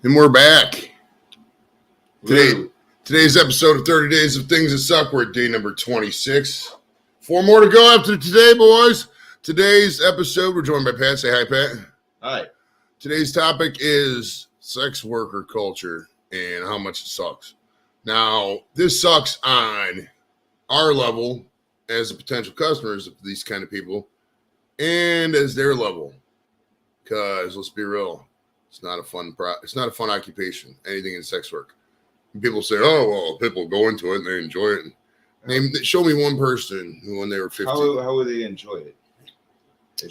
And we're back. Today's episode of 30 Days of Things That Suck. We're at day number 26. 4 more to go after today, boys. Today's episode, we're joined by Pat. Say hi, Pat. Hi. Today's topic is sex worker culture and how much it sucks. Now, this sucks on our level as potential customers of these kind of people and as their level. Because let's be real, it's not a fun occupation, anything in sex work. And people say, oh, well, people go into it and they enjoy it. Show me one person who, when they were 15. How would they enjoy it?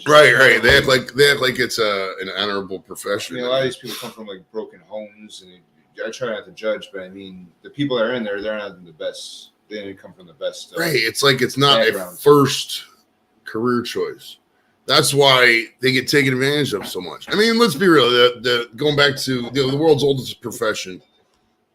Right. They act like it's an honorable profession. I mean, a lot of these people come from like broken homes, and I try not to judge, but I mean, the people that are in there, they're not the best. They didn't come from the best. Right. It's like it's not a first career choice. That's why they get taken advantage of so much. I mean, let's be real. Going back to the world's oldest profession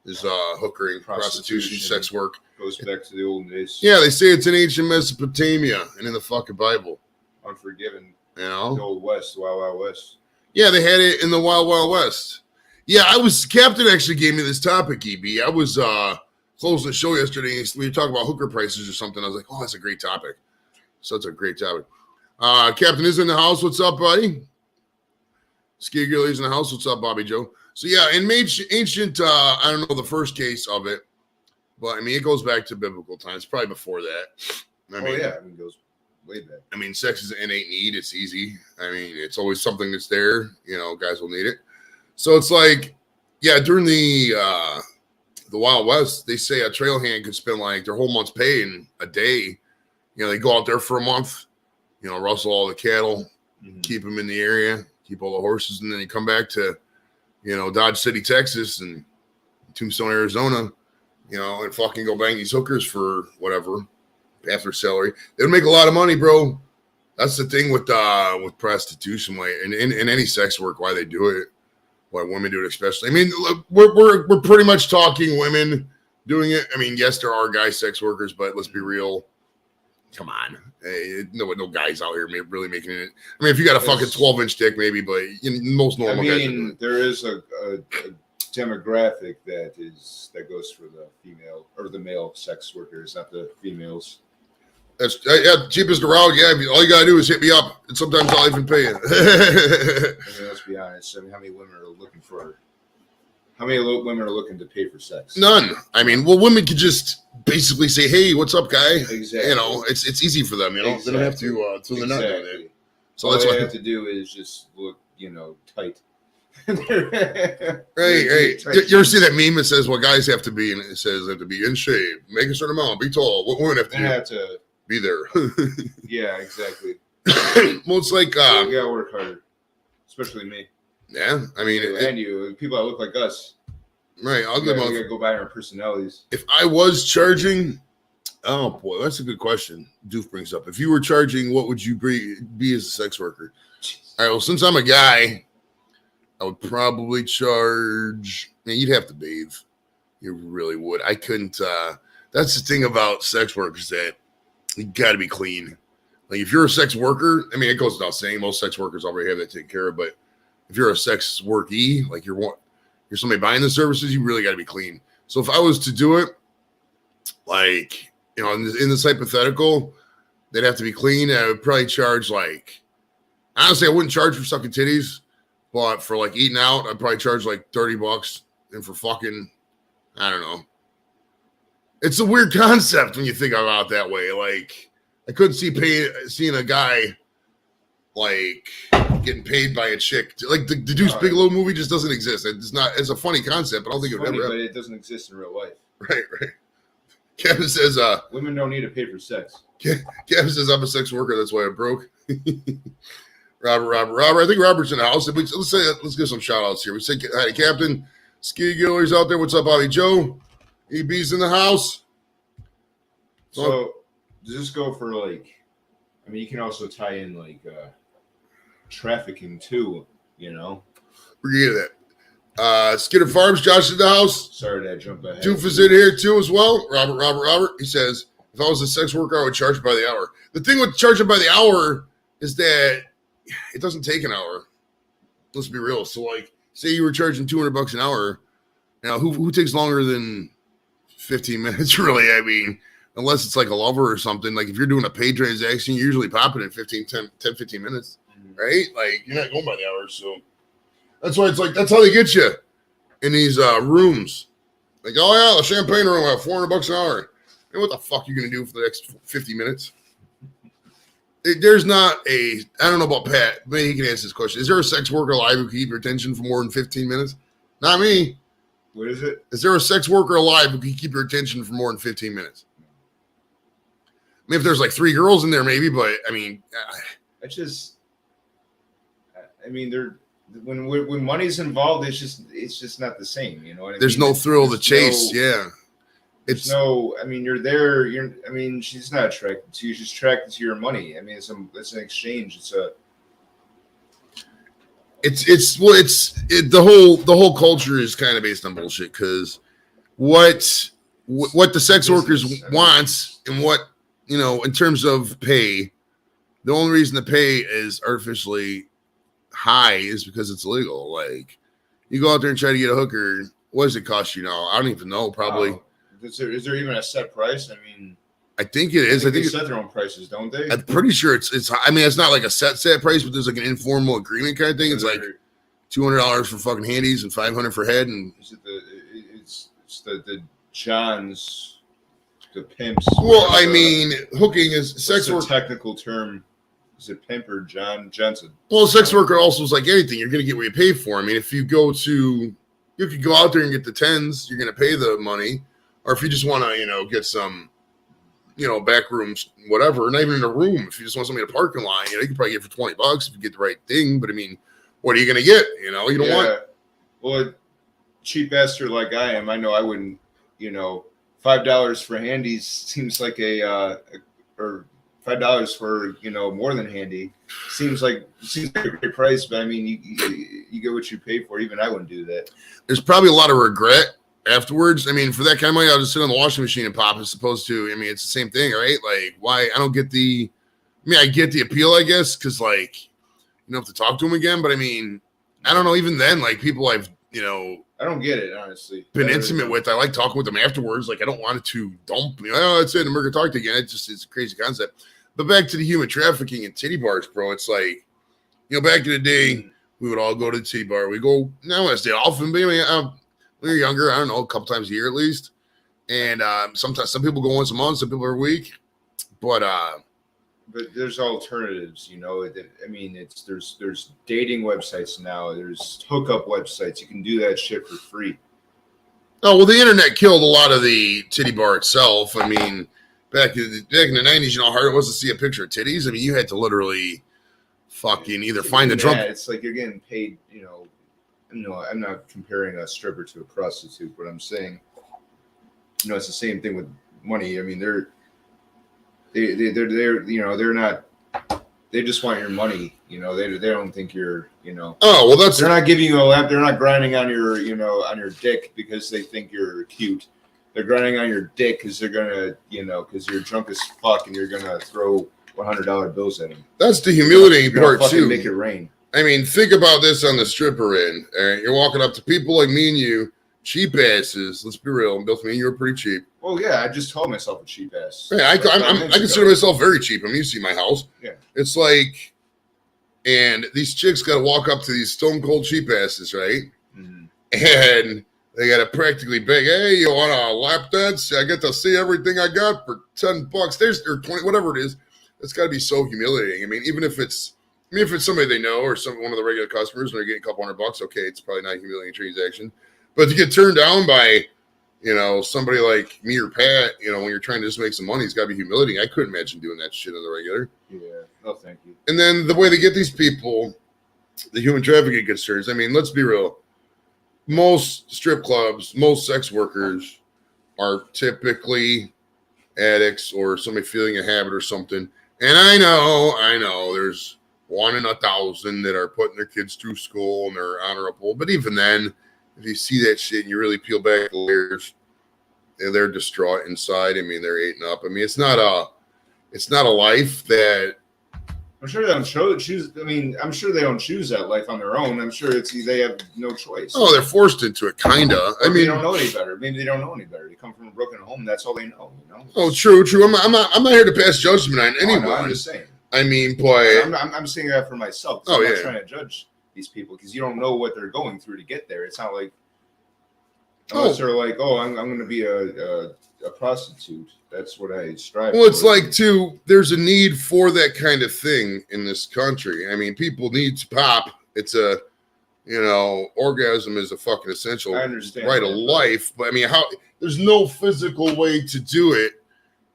is hookering, prostitution, sex work. Goes back to the old days. Yeah, they say it's in ancient Mesopotamia and in the fucking Bible. Unforgiven. You know? The old West, the Wild Wild West. Yeah, they had it in the Wild Wild West. Yeah, Captain actually gave me this topic, EB. I was closing the show yesterday. We were talking about hooker prices or something. I was like, oh, that's a great topic. So it's a great topic. Captain is in the house. What's up, buddy? Ski Gilly's in the house. What's up, Bobby Joe? So, yeah, in ancient, I don't know the first case of it, but, I mean, it goes back to biblical times, probably before that. I mean, it goes way back. I mean, sex is an innate need. It's easy. I mean, it's always something that's there. You know, guys will need it. So, it's like, yeah, during the Wild West, they say a trail hand could spend, like, their whole month's pay in a day. You know, they go out there for a month. You know, rustle all the cattle, keep them in the area, keep all the horses, and then you come back to, you know, Dodge City, Texas, and Tombstone, Arizona, you know, and fucking go bang these hookers for whatever, half their salary. They would make a lot of money, bro. That's the thing with prostitution, and any sex work, why they do it, why women do it especially. I mean, we're pretty much talking women doing it. I mean, yes, there are guy sex workers, but let's be real. Come on. No guys out here really making it. I mean, if you got a fucking 12-inch dick, maybe, but most normal guys. I mean, there is a demographic that goes for the female or the male sex workers, not the females. That's cheapest around. Yeah, all you gotta do is hit me up, and sometimes I'll even pay you. I mean, let's be honest. I mean, how many women are looking to pay for sex? None. I mean, well, women could just basically say, "Hey, what's up, guy?" Exactly. You know, it's easy for them. You know, They don't have to. So they're not doing it. So all that's they what have to do is just look, you know, tight. Right. You ever see that meme that says what guys have to be, and it says they have to be in shape, make a certain amount, be tall. What women have to do? Have to be there. Yeah, exactly. Well, it's like you gotta work harder, especially me. Yeah, I mean, and you people that look like us. Right, we gotta go by our personalities. If I was charging, oh boy, that's a good question. Doof brings up. If you were charging, what would you be as a sex worker? All right, well, since I'm a guy, I would probably charge. Man, you'd have to bathe. You really would. I couldn't. That's the thing about sex workers, that you got to be clean. Like if you're a sex worker, I mean, it goes without saying, most sex workers already have that taken care of. But if you're a sex workee, like you're somebody buying the services, you really got to be clean. So if I was to do it, like, you know, in this hypothetical, they'd have to be clean. I would probably charge, like, honestly, I wouldn't charge for sucking titties, but for like eating out, I'd probably charge like $30. And for fucking, I don't know. It's a weird concept when you think about it that way. Like, I couldn't see seeing a guy like getting paid by a chick. Like the Deuce Bigelow movie just doesn't exist. It's a funny concept, but I don't think it would ever happen. But it doesn't exist in real life. Right. Kevin says, women don't need to pay for sex. Kevin says, I'm a sex worker, that's why I'm broke. Robert. I think Robert's in the house. Let's give some shout outs here. We say hi to Captain. Ski Giller's out there. What's up, Bobby Joe? EB's in the house. So does this go for like, I mean, you can also tie in like trafficking too, you know? We're going to get that. Skidder Farms, Josh in the house. Sorry to jump ahead. Doof is in here too as well. Robert. He says, if I was a sex worker, I would charge by the hour. The thing with charging by the hour is that it doesn't take an hour. Let's be real. So like, say you were charging $200 an hour. Now, who takes longer than 15 minutes, really? I mean, unless it's like a lover or something. Like if you're doing a paid transaction, you're usually popping in 15 minutes, right? Like you're not going by the hours. So that's why it's like, that's how they get you in these rooms. Like, oh yeah, the champagne room at $400 an hour. And what the fuck are you going to do for the next 50 minutes? There's not I don't know about Pat, but he can answer this question. Is there a sex worker alive who can keep your attention for more than 15 minutes? Not me. What is it? Is there a sex worker alive who can keep your attention for more than 15 minutes? I mean, if there's like 3 girls in there, maybe, but I mean, they're when money's involved, it's just not the same. You know what I mean? There's no thrill of the chase. Yeah. You're there. She's not attracted to you. She's attracted to your money. I mean, it's an exchange. The whole culture is kind of based on bullshit because what the sex workers wants and what, you know, in terms of pay, the only reason the pay is artificially high is because it's illegal. Like you go out there and try to get a hooker. What does it cost you now? I don't even know. Probably. Is there even a set price? I mean, I think it is. I think they set their own prices, don't they? I'm pretty sure it's. I mean, it's not like a set price, but there's like an informal agreement kind of thing. It's like $200 for fucking handies and $500 for head. And is it the Johns, the pimps? Well, I mean, hooking is sex work. Technical term. Is it pimp or John Jensen? Well, sex worker also is like anything. You're going to get what you pay for. I mean, if you could go out there and get the 10s, you're going to pay the money. Or if you just want to, you know, get some, you know, back rooms, whatever, not even in a room. If you just want something in a parking lot, you know, you can probably get it for $20 if you get the right thing. But I mean, what are you going to get? You know, you don't want. Well, cheap bastard like I am, I know I wouldn't, you know, $5 for handies seems like or $5 for, you know, more than handy seems like a great price. But I mean, you get what you pay for. Even I wouldn't do that. There's probably a lot of regret afterwards. I mean, for that kind of money, I'll just sit on the washing machine and pop as opposed to, I mean, it's the same thing, right? Like, why? I don't get I get the appeal, I guess, because, like, you don't have to talk to them again. But, I mean, I don't know. Even then, like, people I've, you know. I don't get it, honestly. Been intimate with. I like talking with them afterwards. Like, I don't want it to dump me. Oh, that's it. And we're going to talk to you again. It's a crazy concept. But back to the human trafficking and titty bars, bro. It's like, you know, back in the day, we would all go to the titty bar. We go, now I want to stay often, but I mean, when you're younger, I don't know, a couple times a year at least. And sometimes some people go once a month, some people every week. But there's alternatives, you know. I mean, there's dating websites now. There's hookup websites. You can do that shit for free. Oh, well, the internet killed a lot of the titty bar itself. I mean, back in the 90s, you know how hard it was to see a picture of titties? I mean, you had to literally fucking either find the drunk. It's like you're getting paid, you know. No, I'm not comparing a stripper to a prostitute, but I'm saying, you know, it's the same thing with money. I mean, they're you know, they're not. They just want your money. You know, they don't think you're, you know. Oh well, they're not giving you a lap. They're not grinding on your, you know, on your dick because they think you're cute. They're grinding on your dick because they're gonna, you know, because you're drunk as fuck and you're gonna throw $100 bills at them. That's the humiliating part too. Make it rain. I mean, think about this on the stripper end. All right, you're walking up to people like me and you, cheap asses. Let's be real. Bill, me and you are pretty cheap. Well, yeah, I just called myself a cheap ass. Yeah, I consider myself very cheap. I mean, you see my house. Yeah. It's like, and these chicks got to walk up to these stone cold cheap asses, right? Mm-hmm. And they got to practically beg, hey, you want a lap dance? I get to see everything I got for $10. Or 20, whatever it is. It's got to be so humiliating. I mean, even if it's somebody they know or one of the regular customers and they're getting a couple $100, okay, it's probably not a humiliating transaction. But to get turned down by, you know, somebody like me or Pat, you know, when you're trying to just make some money, it's got to be humiliating. I couldn't imagine doing that shit on the regular. Yeah, no, thank you. And then the way they get these people, the human trafficking concerns, I mean, let's be real. Most strip clubs, most sex workers are typically addicts or somebody feeling a habit or something. And I know, there's 1 in 1,000 that are putting their kids through school and they're honorable. But even then, if you see that shit and you really peel back the layers, they're distraught inside. I mean, they're eating up. I mean, it's not a life that I'm sure they don't choose. I mean, I'm sure they don't choose that life on their own. I'm sure they have no choice. Oh, they're forced into it, kinda. I mean, they don't know any better. Maybe they don't know any better. They come from a broken home. That's all they know. Oh, true. I'm not here to pass judgment on anyone. No, I'm just saying. I mean, boy. I'm saying that for myself. I'm not trying to judge these people because you don't know what they're going through to get there. It's not like unless they're like, oh, I'm going to be a prostitute. That's what I strive for. Well, it's like, too, there's a need for that kind of thing in this country. I mean, people need to pop. It's a, orgasm is a fucking essential I understand right of life. But I mean, there's no physical way to do it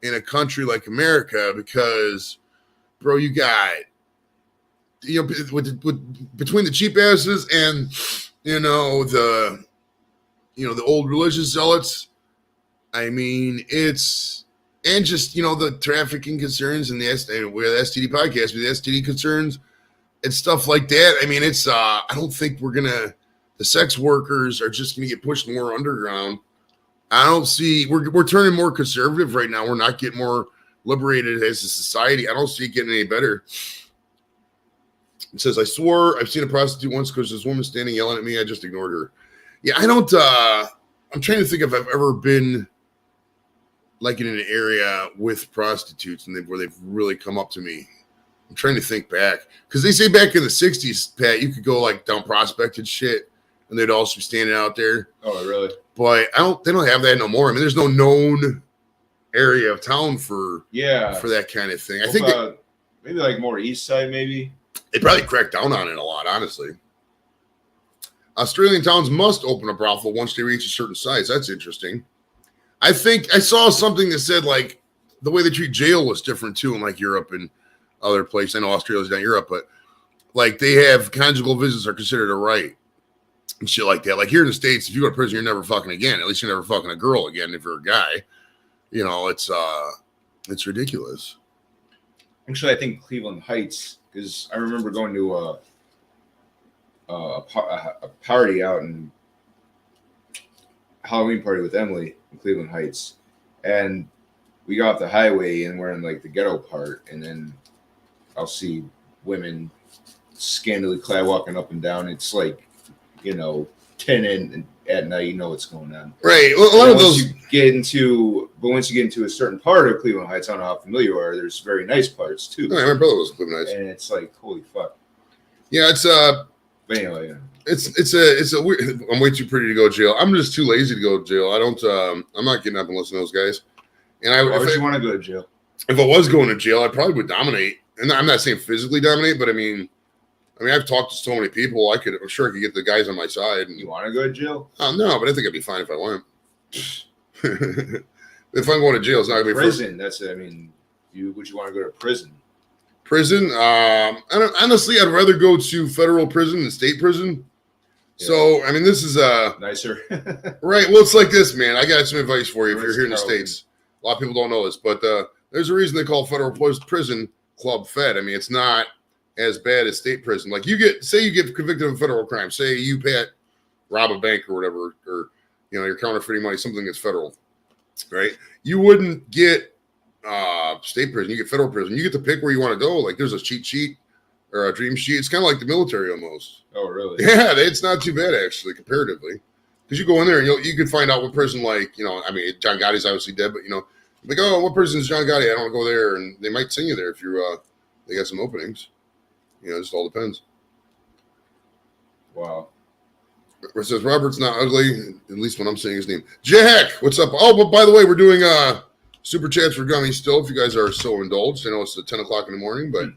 in a country like America because, bro, you got, between the cheap asses and, the old religious zealots, I mean, and just, the trafficking concerns and we're the STD podcast, with the STD concerns and stuff like that. I mean, I don't think the sex workers are just going to get pushed more underground. I don't see, we're turning more conservative right now. We're not getting more liberated as a society. I don't see it getting any better. It says, I swore I've seen a prostitute once because this woman standing yelling at me. I just ignored her. Yeah, I'm trying to think if I've ever been like in an area with prostitutes and where they've really come up to me. I'm trying to think back because they say back in the 60s, Pat, you could go like down Prospect and shit and they'd also be standing out there. Oh, really? But they don't have that no more. I mean, there's no known area of town for that kind of thing. I think maybe like more east side, maybe. They probably cracked down on it a lot, honestly. Australian towns must open a brothel once they reach a certain size. That's interesting. I think I saw something that said like the way they treat jail was different too in like Europe and other places. I know Australia's not Europe, but like they have conjugal visits are considered a right and shit like that. Like here in the States, if you go to prison, you're never fucking again. At least you're never fucking a girl again if you're a guy. It's ridiculous. Actually, I think Cleveland Heights, because I remember going to a party out in Halloween party with Emily in Cleveland Heights, and we got off the highway and we're in like the ghetto part, and then I'll see women scantily clad walking up and down. It's like 10 and at night, you know what's going on. Right. Well, a lot of those. Once you get into a certain part of Cleveland Heights, I don't know how familiar you are. There's very nice parts too. Oh, my brother was in Cleveland Heights, and it's like holy fuck. Yeah, it's But anyway, yeah. It's a weird. I'm way too pretty to go to jail. I'm just too lazy to go to jail. I don't. I'm not getting up and listening to those guys. And why would you want to go to jail? If I was going to jail, I probably would dominate. And I'm not saying physically dominate, but I mean, I've talked to so many people. I'm sure I could get the guys on my side. And, you want to go to jail? No, but I think I'd be fine if I went. If I'm going to jail, it's not going to be prison. Would you want to go to prison? Prison? Honestly, I'd rather go to federal prison than state prison. Yeah. So, I mean, this is nicer. Right. Well, it's like this, man. I got some advice for you if you're here in the States. A lot of people don't know this, but there's a reason they call federal prison Club Fed. I mean, it's not as bad as state prison. Like you get convicted of a federal crime. Say you, Pat, rob a bank or whatever, or you're counterfeiting money, something that's federal, right? You wouldn't get state prison. You get federal prison. You get to pick where you want to go. Like there's a cheat sheet or a dream sheet. It's kind of like the military almost. Oh, really? Yeah, it's not too bad actually comparatively. Because you go in there and you can find out what prison, like, John Gotti's obviously dead, but like, oh, what prison is John Gotti? I don't want to go there, and they might send you there if they got some openings. It just all depends. Wow. It says Robert's not ugly, at least when I'm saying his name. Jack, what's up? Oh, but by the way, we're doing super chats for gummies still. If you guys are so indulged, I know it's at 10 o'clock in the morning, but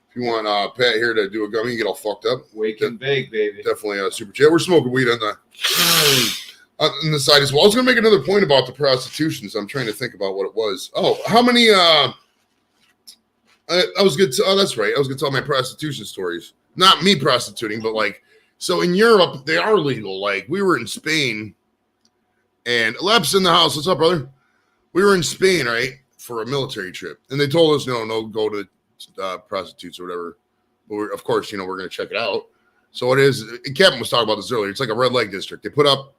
if you want Pat here to do a gummy, get all fucked up. Wake and bake, baby. Definitely a super chat. We're smoking weed on the side as well. I was going to make another point about the prostitution, so I'm trying to think about what it was. Oh, how many? I was good. Oh, that's right. I was going to tell my prostitution stories. Not me prostituting, but like, so in Europe, they are legal. Like, we were in Spain, and Lep's in the house. What's up, brother? We were in Spain, right, for a military trip, and they told us, no, go to prostitutes or whatever. But of course, we're going to check it out. So it is. Captain was talking about this earlier. It's like a red light district. They put up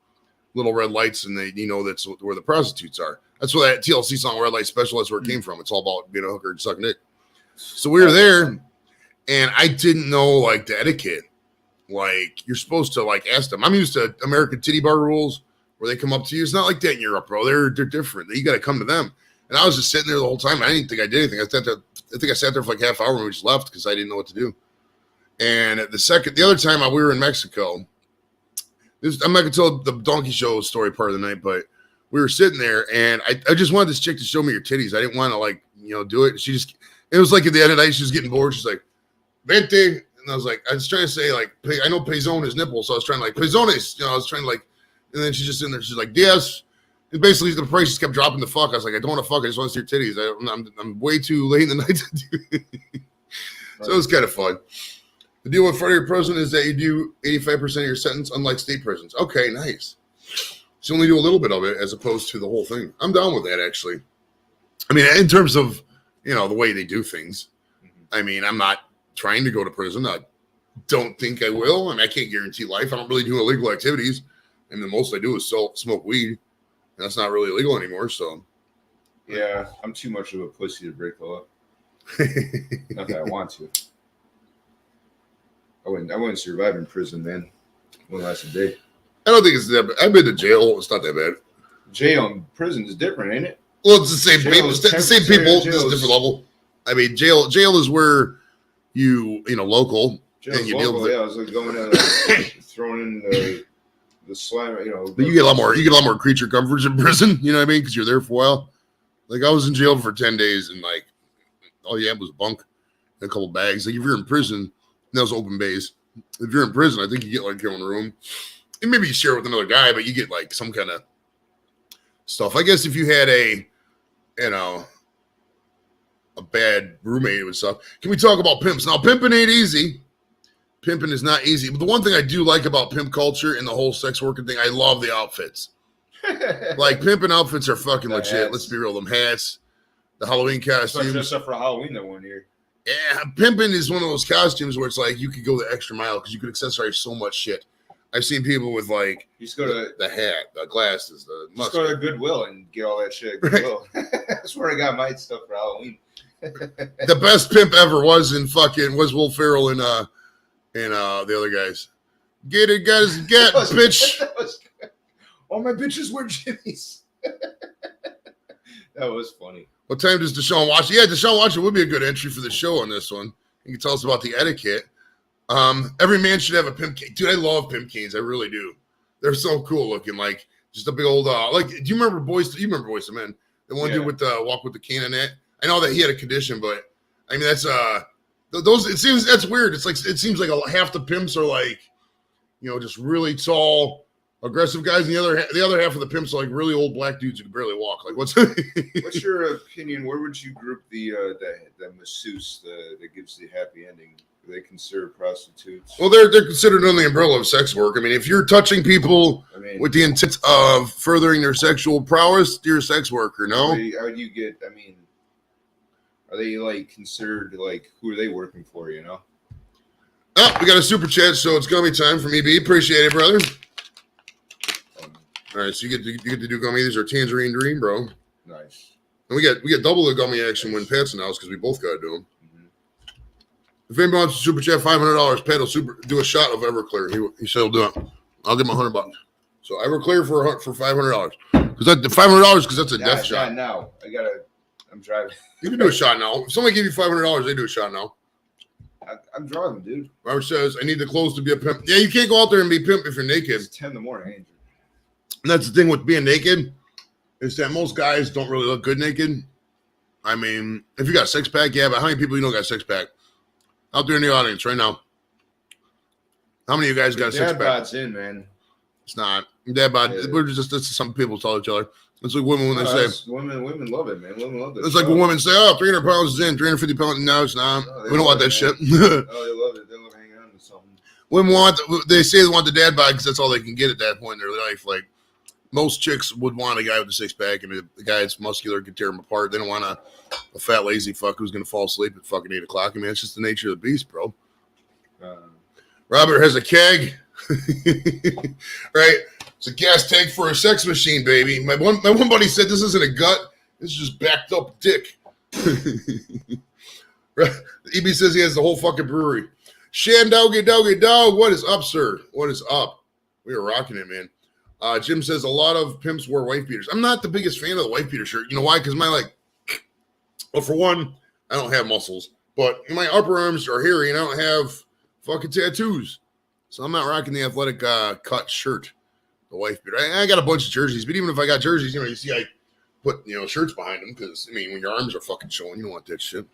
little red lights, and that's where the prostitutes are. That's where that TLC song "Red Light Special" that's where it came from. It's all about being a hooker and sucking dick. So we were there, and I didn't know like the etiquette. Like you're supposed to like ask them. I'm used to American titty bar rules where they come up to you. It's not like that in Europe, bro. They're different. You got to come to them. And I was just sitting there the whole time. I didn't think I did anything. I think I sat there for like half hour and we just left because I didn't know what to do. And the other time we were in Mexico. I'm not gonna tell the donkey show story part of the night, but we were sitting there and I just wanted this chick to show me your titties. I didn't want to like do it. It was like at the end of the night she was getting bored. She's like, "Vente," and I was trying to say like, I know pezón is nipple, so I was trying to like pezones. I was trying to like, and then she's just in there. She's like, "Yes." And basically the price just kept dropping the fuck. I was like, I don't want to fuck. I just want to see your titties. I'm way too late in the night to do it. So it was kind of fun. The deal with federal prison is that you do 85% of your sentence, unlike state prisons. Okay, nice. So you only do a little bit of it as opposed to the whole thing. I'm down with that, actually. I mean, in terms of, the way they do things. I mean, I'm not trying to go to prison. I don't think I will. I mean, I can't guarantee life. I don't really do illegal activities. I mean, the most I do is smoke weed. And that's not really illegal anymore, so. Yeah, I'm too much of a pussy to break the law. Not that I want to. I wouldn't survive in prison, man. Wouldn't last a day. I don't think it's that bad. I've been to jail. It's not that bad. Jail and prison is different, ain't it? Well, it's the same people. It's the same people. Just a different level. I mean, jail is where you local. Jail's and you local, deal with it. I was like going to throwing in the slime, But you get a lot more creature comforts in prison. You know what I mean? Because you're there for a while. Like I was in jail for 10 days, and like all you had was bunk and a couple bags. Like if you're in prison. That was open base. If you're in prison, I think you get like your own room. And maybe you share it with another guy, but you get like some kind of stuff. I guess if you had a bad roommate and stuff. Can we talk about pimps? Now, pimping ain't easy. Pimping is not easy. But the one thing I do like about pimp culture and the whole sex working thing, I love the outfits. Like pimping outfits are fucking legit. Hats. Let's be real. Them hats, the Halloween costumes. Dressed up for Halloween that one year. Yeah, pimping is one of those costumes where it's like you could go the extra mile because you could accessorize so much shit. I've seen people with like You just go to the hat, the glasses, the just go to Goodwill and get all that shit at Goodwill. That's where I got my stuff for Halloween. The best pimp ever was Will Ferrell and the other guys. Get it, guys, get bitch. All my bitches wear jimmies. That was funny. What time does Deshaun Watson? Yeah, Deshaun Watson would be a good entry for the show on this one. He can tell us about the etiquette. Every man should have a pimp cane. Dude, I love pimp canes. I really do. They're so cool looking. Like just a big old do you remember Boys? You remember Boys II Men? The one dude with the walk with the cane in it. I know that he had a condition, but I mean that's those. It seems that's weird. It's like it seems like half the pimps are like, just really tall, aggressive guys, and the other half of the pimps are like really old black dudes who can barely walk. Like what's your opinion? Where would you group the masseuse that gives the happy ending? Are they considered prostitutes? Well, they're considered under the umbrella of sex work. I mean, if you're touching people with the intent of furthering their sexual prowess, you're a sex worker. No. How do you get? I mean, are they like considered like who are they working for? Oh, we got a super chat, so it's gummy time for me. B, appreciate it, brother. All right, so you get to do gummy. These are Tangerine Dream, bro. Nice. And we get double the gummy action when Pat's in the house because we both got to do them. If anybody wants to super chat $500, Pat will do a shot of Everclear. He said he'll do it. I'll give him $100. So Everclear for $500 because $500 because that's a death shot. Now I'm driving. You can do a shot now. If somebody give you $500, they do a shot now. I'm driving, dude. Robert says I need the clothes to be a pimp. Yeah, you can't go out there and be pimp if you're naked. It's 10 in the morning, Andrew. And that's the thing with being naked is that most guys don't really look good naked. I mean, if you got a six pack, yeah, but how many people got a six pack? Out there in the audience right now. How many of you guys got a six pack? Dad bod's in, man. It's not. Dad bod. Yeah. We're just that's some people tell each other. It's like women when they say women love it, man. Women love it. It's like when women say, "Oh, 300 pounds is in, 350 pounds." No, it's not. No, we don't want that shit. Oh, they love it. They love hanging on to something. Women they say they want the dad bod because that's all they can get at that point in their life. Like most chicks would want a guy with a six pack, and the guy that's muscular could tear them apart. They don't want a fat lazy fuck who's gonna fall asleep at fucking 8 o'clock. I mean, it's just the nature of the beast, bro. Robert has a keg, right? It's a gas tank for a sex machine, baby. My one buddy said this isn't a gut. This is just backed up dick. EB says he has the whole fucking brewery. Shan Doggy Dog. What is up, sir? What is up? We are rocking it, man. Jim says a lot of pimps wear wife beaters. I'm not the biggest fan of the wife beater shirt. You know why? Because well, for one, I don't have muscles, but my upper arms are hairy and I don't have fucking tattoos. So I'm not rocking the athletic cut shirt, the wife beater. I got a bunch of jerseys, but even if I got jerseys, you see I put, shirts behind them because, when your arms are fucking showing, you don't want that shit.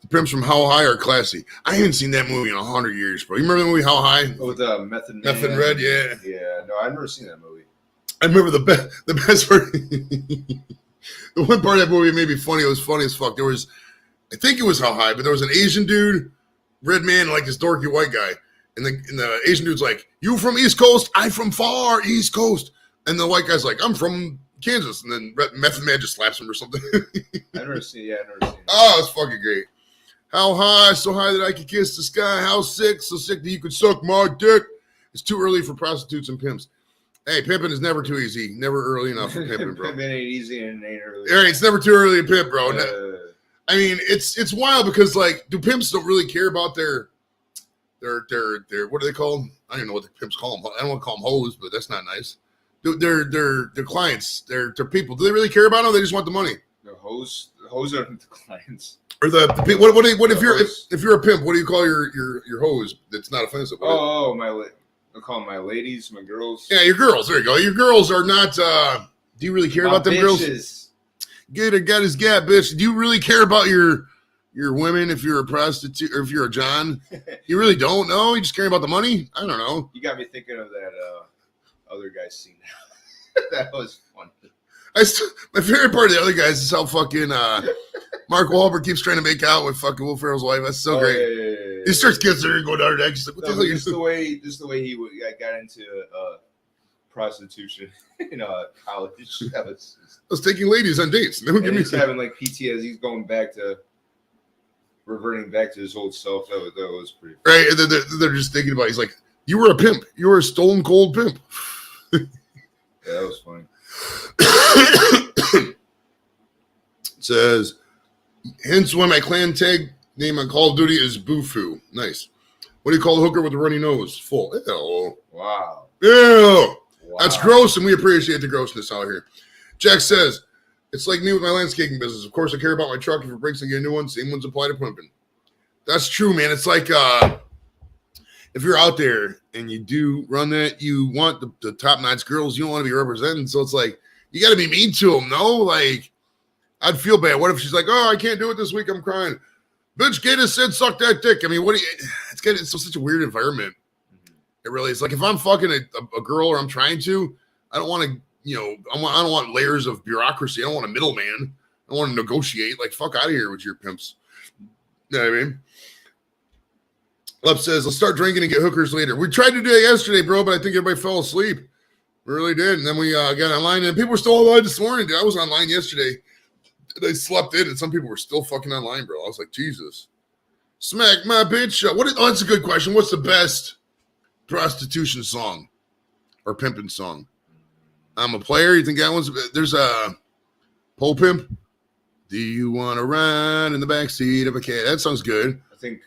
The pimps from How High are classy. I haven't seen that movie in 100 years, bro. You remember the movie How High? Oh, with Method Man. Method and Red, yeah. Yeah, no, I've never seen that movie. I remember the best part. The one part of that movie made me funny. It was funny as fuck. I think it was How High, but there was an Asian dude, red man, like this dorky white guy. And the Asian dude's like, "You from East Coast? I from far East Coast." And the white guy's like, "I'm from Kansas." And then Method Man just slaps him or something. I've never seen it. Oh, it's fucking great. How high? So high that I could kiss the sky. How sick? So sick that you could suck my dick. It's too early for prostitutes and pimps. Hey, pimping is never too easy. Never early enough for pimping, bro. Pimping ain't easy and it ain't early. All right, it's never too early to pimp, bro. I mean, it's wild because do pimps don't really care about their what are they called? I don't even know what the pimps call them. I don't want to call them hoes, but that's not nice. Their clients, their people. Do they really care about them? They just want the money. The hoes are the clients. Or what if you're a pimp? What do you call your hose? That's not offensive. I call them my ladies, my girls. Yeah, your girls. There you go. Your girls are not. Do you really care about them girls? Get a got his gap, bitch. Do you really care about your women if you're a prostitute or if you're a John? You really don't know. You just care about the money. I don't know. You got me thinking of that other guy's scene. That was funny. My favorite part of the other guys is how fucking Mark Wahlberg keeps trying to make out with fucking Will Ferrell's wife. That's so great. Yeah. He starts kissing her and going down her neck. She's like, "What the hell are you doing?" Just the way he got into prostitution in college. I was taking ladies on dates. He's having like PTSD. He's reverting back to his old self. That was pretty funny. Right. And then they're just thinking about it. He's like, "You were a pimp. You were a stone cold pimp." Yeah, that was funny. It says, hence why my clan tag name on Call of Duty is Bufu. Nice. What do you call a hooker with a runny nose? Full. Ew. Wow. Ew. Wow. That's gross, and we appreciate the grossness out here. Jack says, it's like me with my landscaping business. Of course, I care about my truck. If it breaks, I get a new one. Same ones apply to pimping. That's true, man. It's like if you're out there and you do run that, you want the top-notch girls. You don't want to be representing. So it's like, you got to be mean to them, no? Like, I'd feel bad. What if she's like, "Oh, I can't do it this week. I'm crying." Bitch, Gator said, "Suck that dick." I mean, it's such a weird environment. It really is. Like, if I'm fucking a girl or I'm trying to, I don't want to, I don't want layers of bureaucracy. I don't want a middleman. I don't want to negotiate. Like, fuck out of here with your pimps. You know what I mean? Lep says, let's start drinking and get hookers later. We tried to do that yesterday, bro, but I think everybody fell asleep. We really did. And then we got online, and people were still online this morning, dude. I was online yesterday. They slept in, and some people were still fucking online, bro. I was like, Jesus. Smack my bitch. That's a good question. What's the best prostitution song or pimping song? I'm a player. You think that one's... There's a pole pimp. Do you want to ride in the backseat of a cat? That sounds good. I think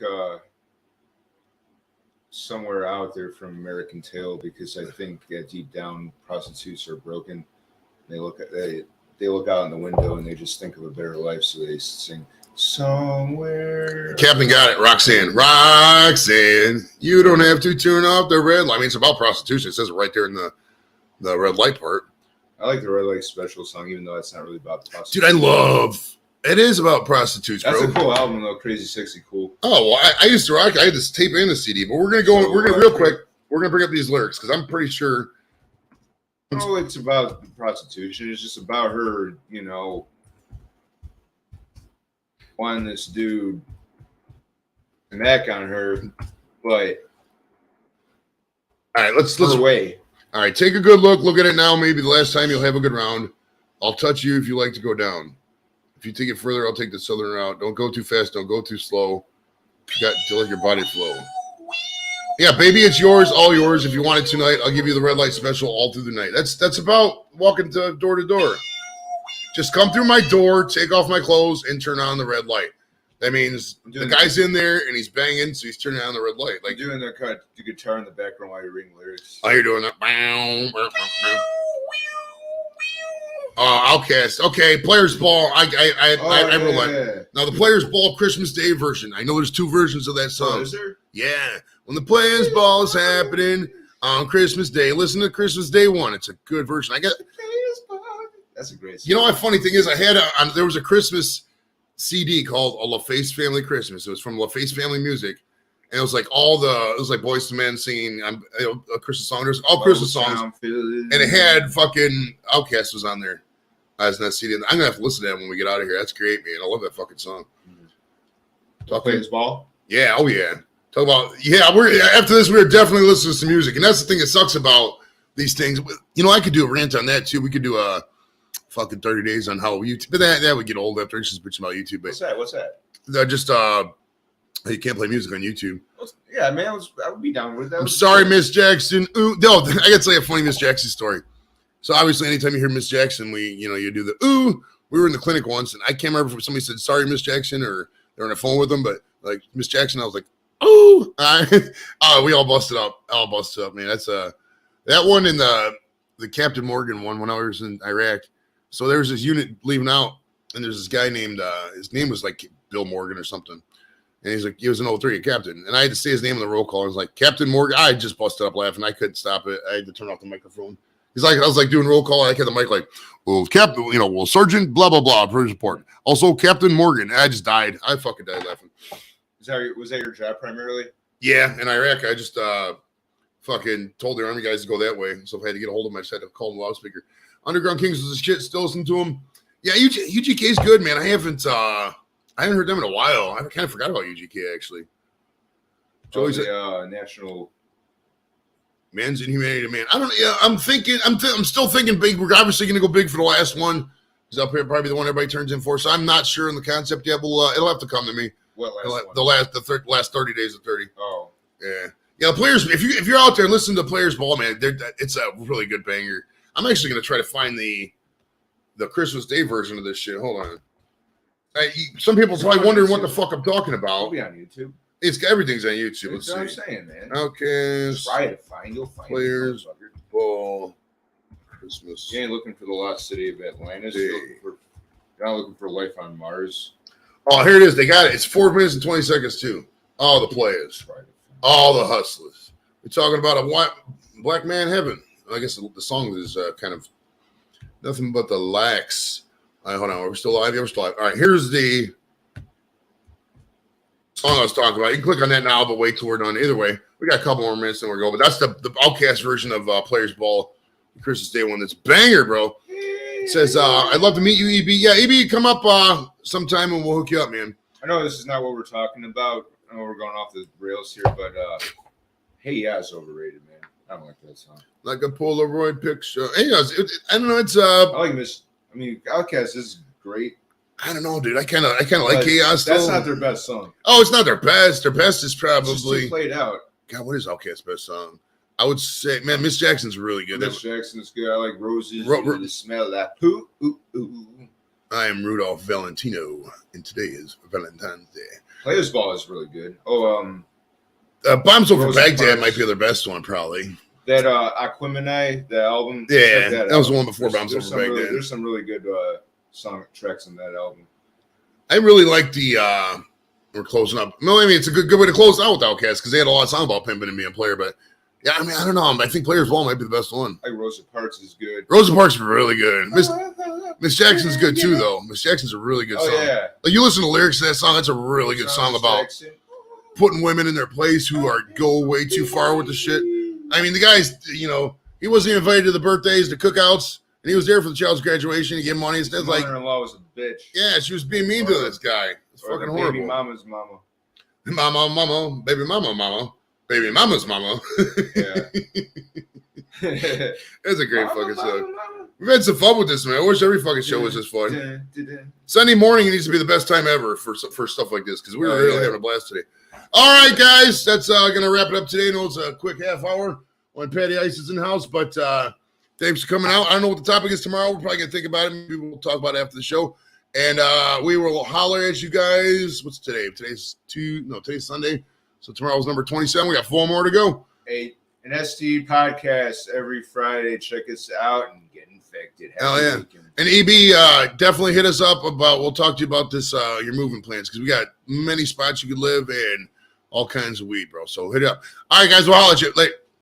somewhere out there from American Tail, because I think deep down prostitutes are broken. They look out in the window and they just think of a better life, so they sing somewhere. Captain got it. Roxanne, you don't have to turn off the red light. I mean, it's about prostitution. It says it right there in the red light part. I like the Red Light Special song, even though it's not really about prostitution. Dude, it is about prostitutes, bro. That's a cool album, though. Crazy Sexy Cool. Oh, well, I used to rock. I had this tape and the CD, but we're gonna real quick. We're gonna bring up these lyrics because I'm pretty sure. Oh, it's about prostitution. It's just about her, wanting this dude to back on her, but all right, let's way. All right, take a good look. Look at it now. Maybe the last time you'll have a good round. I'll touch you if you like to go down. If you take it further, I'll take the southern route. Don't go too fast. Don't go too slow. You got to let your body flow. Yeah, baby, it's yours, all yours. If you want it tonight, I'll give you the Red Light Special all through the night. That's about walking to door. Just come through my door, take off my clothes, and turn on the red light. That means I'm the doing guy's in there and he's banging, so he's turning on the red light. Like Like, doing the guitar in the background while you're reading lyrics. oh, you're doing that. Outcast. Okay, Players Ball. I relate. Yeah. Now the Players Ball Christmas Day version. I know there's 2 versions of that Oh, song. is there? Yeah, when the Players Ball is happening on Christmas Day, listen to Christmas Day 1. It's a good version. I got. That's a great song. You know what? Funny thing is, I had there was a Christmas CD called A LaFace Family Christmas. It was from LaFace Family Music, and it was like it was like Boyz II Men singing a Christmas song. There's all Christmas songs, and it had fucking Outkast was on there as in that CD. I'm gonna have to listen to that when we get out of here. That's great, man. I love that fucking song. Players Ball. Yeah, oh yeah. Talk about we're after this. We're definitely listening to some music, and that's the thing that sucks about these things. You know, I could do a rant on that too. We could do a fucking 30 days on how YouTube, but that would get old after it's just bitching about YouTube. But What's that? just you can't play music on YouTube. Yeah, man, I would be down with that. I'm sorry, Miss Jackson. Ooh, no, I gotta tell you a funny Miss Jackson story. So obviously, anytime you hear Miss Jackson, you do the ooh. We were in the clinic once, and I can't remember if somebody said sorry, Miss Jackson, or they're on the phone with them, but like Miss Jackson, I was like, ooh. We all busted up. Man. That's that one in the Captain Morgan one when I was in Iraq. So there was this unit leaving out, and there's this guy named his name was like Bill Morgan or something. And he's like, he was an 03, a captain. And I had to say his name in the roll call. I was like, Captain Morgan. I just busted up laughing. I couldn't stop it. I had to turn off the microphone. He's like, I was like doing roll call. I had the mic like, well, Captain, Sergeant, blah, blah, blah, for his report. Also, Captain Morgan. I just died. I fucking died laughing. Was that your job primarily? Yeah, in Iraq, I just fucking told the Army guys to go that way. So if I had to get a hold of them, I just had to call them loudspeaker. Underground Kings was the shit. Still listen to them. Yeah, UGK is good, man. I haven't heard them in a while. I kind of forgot about UGK actually. Joey's National Men's Inhumanity Man. I don't know. Yeah, I'm still thinking big. We're obviously going to go big for the last one. He's up here, probably the one everybody turns in for. So I'm not sure on the concept yet. But it'll have to come to me. What last one? The last 30 days of 30. Oh, yeah. The Players. If you're out there listening to Players Ball, man, it's a really good banger. I'm actually going to try to find the Christmas Day version of this shit. Hold on. Some people are probably wondering what the fuck I'm talking it'll about. be on YouTube. Everything's on YouTube. That's what I'm saying, man. Okay. Try to find. You'll find Players it. Ball Christmas. You ain't looking for the lost city of Atlantis. You're not looking for life on Mars. Oh, here it is. They got it. It's 4 minutes and 20 seconds too. All the players. All the hustlers. We're talking about a black man heaven. I guess the song is kind of nothing but the lax. All right, hold on. Are we still live? Yeah, we're still live. All right, here's the song I was talking about. You can click on that now, but wait till we're done. Either way, we got a couple more minutes and we're going. But that's the Outcast version of Players Ball, the Christmas Day one. That's banger, bro. It says, I'd love to meet you, EB. Yeah, EB, come up sometime and we'll hook you up, man. I know this is not what we're talking about. I know we're going off the rails here, but Hey Yeah is overrated, man. I don't like that song. Like a Polaroid picture. Anyways, I don't know. It's I like Outkast is great. I don't know, dude. I kind of like Chaos. That's not their best song. Oh, it's not their best. Their best is It's just probably too played out. God. What is Outkast's best song? I would say, man, Miss Jackson's really good. Miss Jackson's good. I like Roses. Ro- The smell of that poo. Ooh, ooh. I am Rudolph Valentino, and today is Valentine's Day. Players Ball is really good. Oh, Bombs Over Rosa Baghdad Parks. might be their best one, probably. that Aquemini, the album. Yeah, check that was out. the one before There's Bombs some Over really- Baghdad. There's some really good song tracks on that album. I really like the. We're closing up. No, I mean it's a good way to close out with Outkast because they had a lot of songs about pimping and being a player. But yeah, I mean I don't know. I think Players Ball might be the best one. I like Rosa Parks is good. Rosa Parks is really good. Miss Jackson's good too, though. Miss Jackson's a really good Oh song. yeah, Like you listen to the lyrics to that song, that's a really good song about Jackson. putting women in their place who go way too far with the shit. I mean, the guy's, he wasn't invited to the birthdays, the cookouts, and he was there for the child's graduation. He gave money. It's His like, mother-in-law was a bitch. yeah, she was being mean to this guy. It's Or fucking the horrible. baby mama's mama. Mama, baby mama, baby mama's mama. Yeah. That's a great fucking song. We've had some fun with this, man. I wish every fucking show was this fun. Sunday morning needs to be the best time ever for stuff like this because we were really having a blast today. All right, guys, that's going to wrap it up today. I know it's a quick half hour when Patty Ice is in the house, but thanks for coming out. I don't know what the topic is tomorrow. We're probably going to think about it. Maybe we'll talk about it after the show. And we will holler at you guys. What's today? Today's Sunday. So tomorrow's number 27. We got 4 more to go. An ST podcast every Friday. Check us out and get infected. Hell Happy yeah. weekend. And EB, definitely hit us up about, we'll talk to you about this, your moving plans, because we got many spots you could live and all kinds of weed, bro. So hit it up. All right, guys, we'll holler at you. Later.